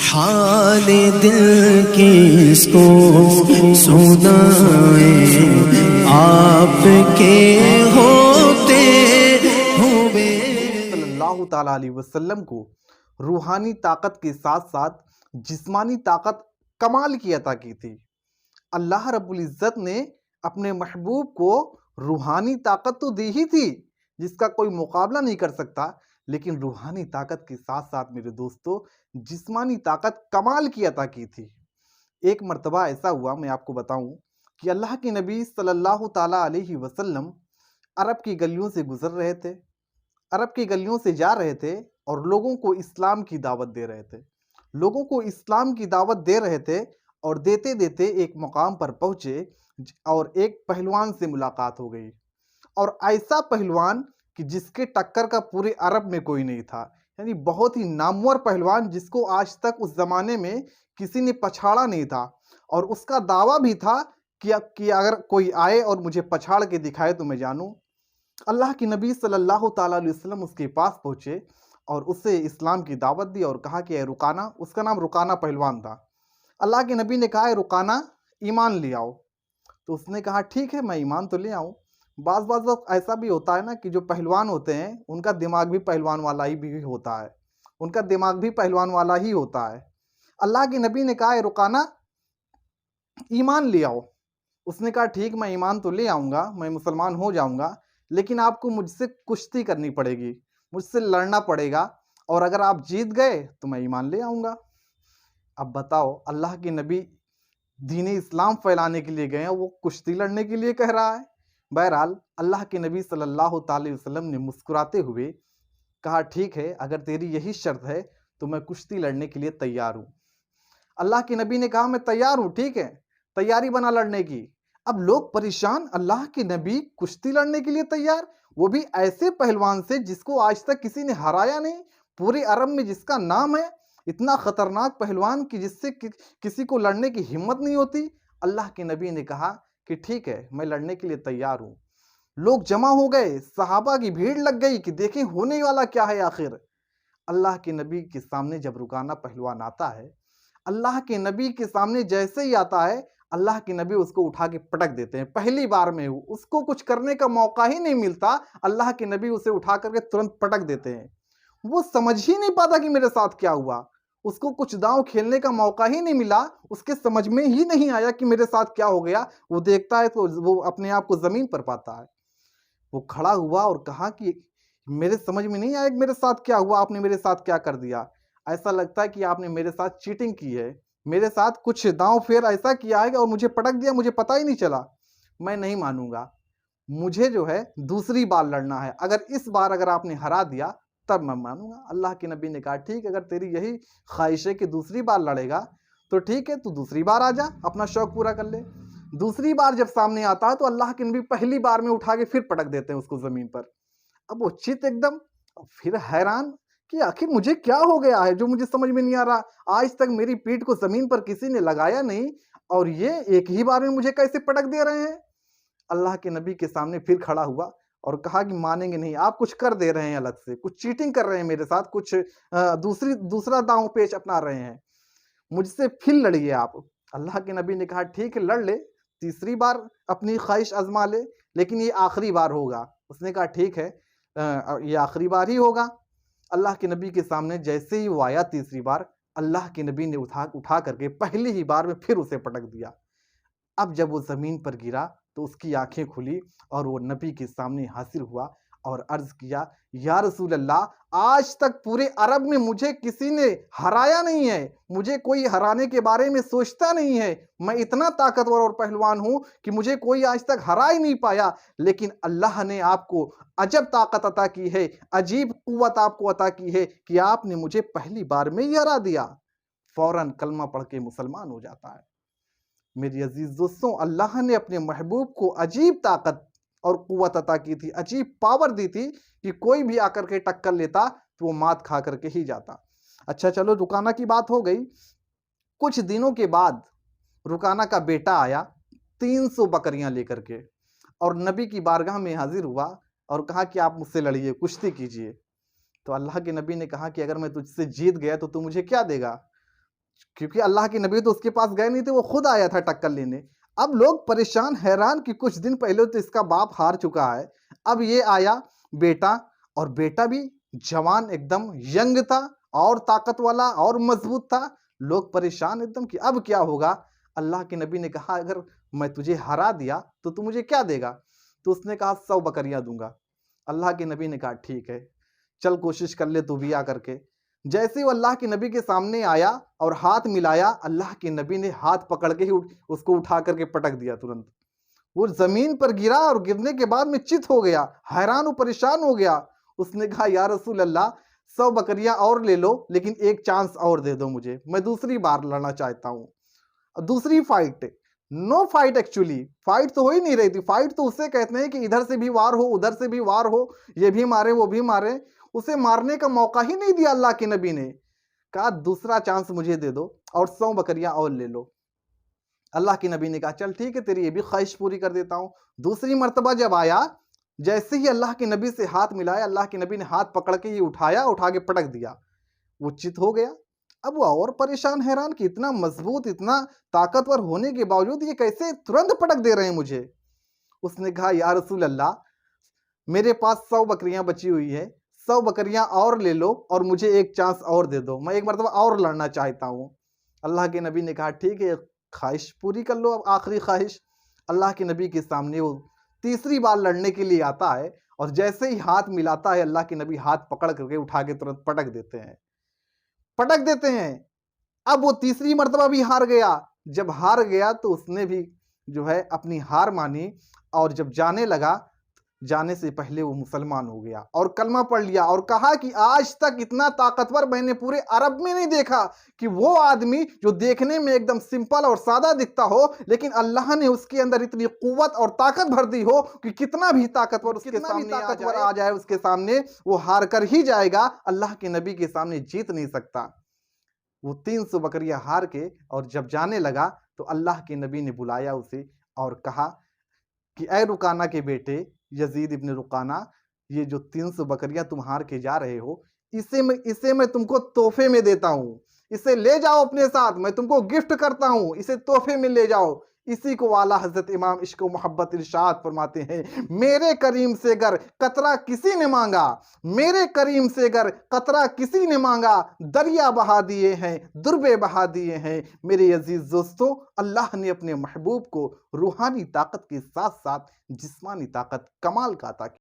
हाल दिल किसको सुनाए, आपके होते हुए। सल्लल्लाहु ताला अलैहि वसल्लम को रूहानी ताकत के साथ साथ जिस्मानी ताकत कमाल की अता की थी। अल्लाह रब्बुल इज़्ज़त ने अपने महबूब को रूहानी ताकत तो दी ही थी जिसका कोई मुकाबला नहीं कर सकता, लेकिन रूहानी ताकत के साथ साथ मेरे दोस्तों जिस्मानी ताकत कमाल की अता की थी। एक मर्तबा ऐसा हुआ, मैं आपको बताऊं कि अल्लाह के नबी सल्लल्लाहु ताला अलैहि वसल्लम अरब की गलियों से गुजर रहे थे, अरब की गलियों से जा रहे थे और लोगों को इस्लाम की दावत दे रहे थे। लोगों को इस्लाम की दावत दे रहे थे और देते देते एक मुकाम पर पहुंचे और एक पहलवान से मुलाकात हो गई, और ऐसा पहलवान कि जिसके टक्कर का पूरे अरब में कोई नहीं था। यानी बहुत ही नामवर पहलवान जिसको आज तक उस जमाने में किसी ने पछाड़ा नहीं था, और उसका दावा भी था कि अगर कोई आए और मुझे पछाड़ के दिखाए तो मैं जानूं। अल्लाह के नबी सल्लल्लाहु ताला अलैहि वसल्लम उसके पास पहुंचे और उससे इस्लाम की दावत दी और कहा कि ए रुकाना, उसका नाम रुकाना पहलवान था। अल्लाह के नबी ने कहा, ए रुकाना, ईमान ले आओ। तो उसने कहा, ठीक है, मैं ईमान तो ले आऊँ। बाज़ बाज़ वक़्त ऐसा भी होता है ना कि जो पहलवान होते हैं उनका दिमाग भी पहलवान वाला ही भी होता है, उनका दिमाग भी पहलवान वाला ही होता है। अल्लाह के नबी ने कहा, ए रुकाना, ईमान ले आओ। उसने कहा, ठीक, मैं ईमान तो ले आऊँगा, मैं मुसलमान हो जाऊँगा, लेकिन आपको मुझसे कुश्ती करनी पड़ेगी, मुझसे लड़ना पड़ेगा, और अगर आप जीत गए तो मैं ईमान ले आऊँगा। अब बताओ, अल्लाह के नबी दीन इस्लाम फैलाने के लिए गए हैं, वो कुश्ती लड़ने के लिए कह रहा है। बहरहाल अल्लाह के नबी सल्लल्लाहु अलैहि वसल्लम ने मुस्कुराते हुए कहा, ठीक है, अगर तेरी यही शर्त है तो मैं कुश्ती लड़ने के लिए तैयार हूँ। अल्लाह के नबी ने कहा, मैं तैयार हूँ, ठीक है, तैयारी बना लड़ने की। अब लोग परेशान, अल्लाह के नबी कुश्ती लड़ने के लिए तैयार, वो भी ऐसे पहलवान से जिसको आज तक किसी ने हराया नहीं, पूरे अरब में जिसका नाम है, इतना खतरनाक पहलवान कि जिससे किसी को लड़ने की हिम्मत नहीं होती। अल्लाह के नबी ने कहा कि ठीक है, मैं लड़ने के लिए तैयार हूँ। लोग जमा हो गए, सहाबा की भीड़ लग गई कि देखें होने वाला क्या है आखिर। अल्लाह के नबी के सामने जब रुकाना पहलवान आता है, अल्लाह के नबी के सामने जैसे ही आता है, अल्लाह के नबी उसको उठा के पटक देते हैं। पहली बार में उसको कुछ करने का मौका ही नहीं मिलता, अल्लाह के नबी उसे उठा करके तुरंत पटक देते हैं। वो समझ ही नहीं पाता कि मेरे साथ क्या हुआ, उसको कुछ दांव खेलने का मौका ही नहीं मिला, उसके समझ में ही नहीं आया कि मेरे साथ क्या हो गया। वो देखता है तो वो अपने आप को जमीन पर पाता है। वो खड़ा हुआ और कहा कि मेरे समझ में नहीं आया कि मेरे साथ क्या हुआ, आपने मेरे साथ क्या कर दिया। ऐसा लगता है कि आपने मेरे साथ चीटिंग की है, मेरे साथ कुछ दांव फेर ऐसा किया है और मुझे पटक दिया, मुझे पता ही नहीं चला। मैं नहीं मानूंगा, मुझे जो है दूसरी बार लड़ना है, अगर इस बार अगर आपने हरा दिया तब मैं मानूंगा। अल्लाह के नबी ने कहा, ठीक, अगर तेरी यही ख्वाहिश है कि दूसरी बार लड़ेगा तो ठीक है, तू दूसरी बार आ जा, अपना शौक पूरा कर ले। दूसरी बार जब सामने आता है तो अल्लाह के नबी पहली बार में उठा के फिर पटक देते हैं उसको जमीन पर। अब वो चित एकदम, फिर हैरान कि आखिर मुझे क्या हो गया है जो मुझे समझ में नहीं आ रहा। आज तक मेरी पीठ को जमीन पर किसी ने लगाया नहीं, और ये एक ही बार में मुझे कैसे पटक दे रहे हैं। अल्लाह के नबी के सामने फिर खड़ा हुआ और कहा कि मानेंगे नहीं, आप कुछ कर दे रहे हैं, अलग से कुछ चीटिंग कर रहे हैं मेरे साथ, कुछ दूसरा दांव पेच अपना रहे हैं, मुझसे फिर लड़िए आप। अल्लाह के नबी ने कहा, ठीक है, लड़ ले, तीसरी बार अपनी ख्वाहिश आजमा ले, लेकिन ये आखिरी बार होगा। उसने कहा, ठीक है, ये आखिरी बार ही होगा। अल्लाह के नबी के सामने जैसे ही वो आया तीसरी बार, अल्लाह के नबी ने उठा करके पहली ही बार में फिर उसे पटक दिया। अब जब वो ज़मीन पर गिरा तो उसकी आंखें खुली और वो नबी के सामने हाजिर हुआ और अर्ज किया, या रसूल अल्लाह, आज तक पूरे अरब में मुझे किसी ने हराया नहीं है, मुझे कोई हराने के बारे में सोचता नहीं है, मैं इतना ताकतवर और पहलवान हूं कि मुझे कोई आज तक हरा ही नहीं पाया, लेकिन अल्लाह ने आपको अजब ताकत अता की है, अजीब कुव्वत आपको अता की है कि आपने मुझे पहली बार में ही हरा दिया। फौरन कलमा पढ़ के मुसलमान हो जाता है। मेरी अजीज दोस्तों, अल्लाह ने अपने महबूब को अजीब ताकत और कुव्वत अता की थी, अजीब पावर दी थी कि कोई भी आकर के टक्कर लेता तो वो मात खा करके ही जाता। अच्छा, चलो, रुकाना की बात हो गई। कुछ दिनों के बाद रुकाना का बेटा आया 300 बकरियां लेकर के, और नबी की बारगाह में हाजिर हुआ और कहा कि आप मुझसे लड़िए, कुश्ती कीजिए। तो अल्लाह के नबी ने कहा कि अगर मैं तुझसे जीत गया तो तू मुझे क्या देगा। क्योंकि अल्लाह के नबी तो उसके पास गए नहीं थे, वो खुद आया था टक्कर लेने। अब लोग परेशान हैरान कि कुछ दिन पहले तो इसका बाप हार चुका है, अब ये आया बेटा, और बेटा भी जवान एकदम यंग था और ताकत वाला और मजबूत था। लोग परेशान एकदम कि अब क्या होगा। अल्लाह के नबी ने कहा अगर मैं तुझे हरा दिया तो तू मुझे क्या देगा। तो उसने कहा 100 बकरियां दूंगा। अल्लाह के नबी ने कहा ठीक है, चल कोशिश कर ले तू भी आ करके। जैसे ही वो अल्लाह के नबी के सामने आया और हाथ मिलाया, अल्लाह के नबी ने हाथ पकड़ के ही उसको उठा करके पटक दिया तुरंत। वो जमीन पर गिरा और गिरने के बाद में चित हो गया, हैरान और परेशान हो गया। उसने कहा या रसूल अल्लाह 100 बकरियां और ले लो, लेकिन एक चांस और दे दो मुझे, मैं दूसरी बार लड़ना चाहता हूँ। दूसरी fight, no fight, actually fight तो हो ही नहीं रही थी। फाइट तो उसे कहते हैं कि इधर से भी वार हो, उधर से भी वार हो, ये भी मारे वो भी मारे। उसे मारने का मौका ही नहीं दिया अल्लाह के नबी ने। कहा दूसरा चांस मुझे दे दो और 100 बकरियां और ले लो। अल्लाह के नबी ने कहा चल ठीक है, तेरी ये भी ख्वाहिश पूरी कर देता हूँ। दूसरी मर्तबा जब आया, जैसे ही अल्लाह के नबी से हाथ मिलाया, अल्लाह के नबी ने हाथ पकड़ के ये उठाया, उठा के पटक दिया। वो चित हो गया। अब वो और परेशान हैरान कि इतना मजबूत, इतना ताकतवर होने के बावजूद ये कैसे तुरंत पटक दे रहे हैं मुझे। उसने कहा या रसूल अल्लाह, मेरे पास 100 बकरियां बची हुई है, 100 बकरियां और ले लो और मुझे एक चांस और दे दो, मैं एक मरतबा और लड़ना चाहता हूँ। अल्लाह के नबी ने कहा ठीक है, ख्वाहिश पूरी कर लो, अब आखिरी ख्वाहिश। अल्लाह के नबी के सामने वो तीसरी बार लड़ने के लिए आता है, और जैसे ही हाथ मिलाता है, अल्लाह के नबी हाथ पकड़ करके उठा के तुरंत पटक देते हैं, पटक देते हैं। अब वो तीसरी मर्तबा भी हार गया। जब हार गया तो उसने भी जो है अपनी हार मानी, और जब जाने लगा, जाने से पहले वो मुसलमान हो गया और कलमा पढ़ लिया और कहा कि आज तक इतना ताकतवर मैंने पूरे अरब में नहीं देखा कि वो आदमी जो देखने में एकदम सिंपल और सादा दिखता हो, लेकिन अल्लाह ने उसके अंदर इतनी कुव्वत और ताकत भर दी हो कि कितना भी ताकतवर उसके सामने आ जाए उसके सामने वो हार कर ही जाएगा, अल्लाह के नबी के सामने जीत नहीं सकता। वो 300 बकरियां हार के और जब जाने लगा तो अल्लाह के नबी ने बुलाया उसे और कहा कि ए रुकाना के बेटे यजीद इब्न रुकाना, ये जो 300 बकरियां तुम हार के जा रहे हो, इसे मैं तुमको तोहफे में देता हूँ, इसे ले जाओ अपने साथ, मैं तुमको गिफ्ट करता हूँ, इसे तोहफे में ले जाओ। इसी को वाला हजरत इमाम इश्क व मोहब्बत इरशाद फरमाते हैं, मेरे करीम से अगर कतरा किसी ने मांगा, मेरे करीम से अगर कतरा किसी ने मांगा, दरिया बहा दिए हैं, दुर्बे बहा दिए हैं। मेरे अजीज दोस्तों, अल्लाह ने अपने महबूब को रूहानी ताकत के साथ साथ जिस्मानी ताकत कमाल का अता किया।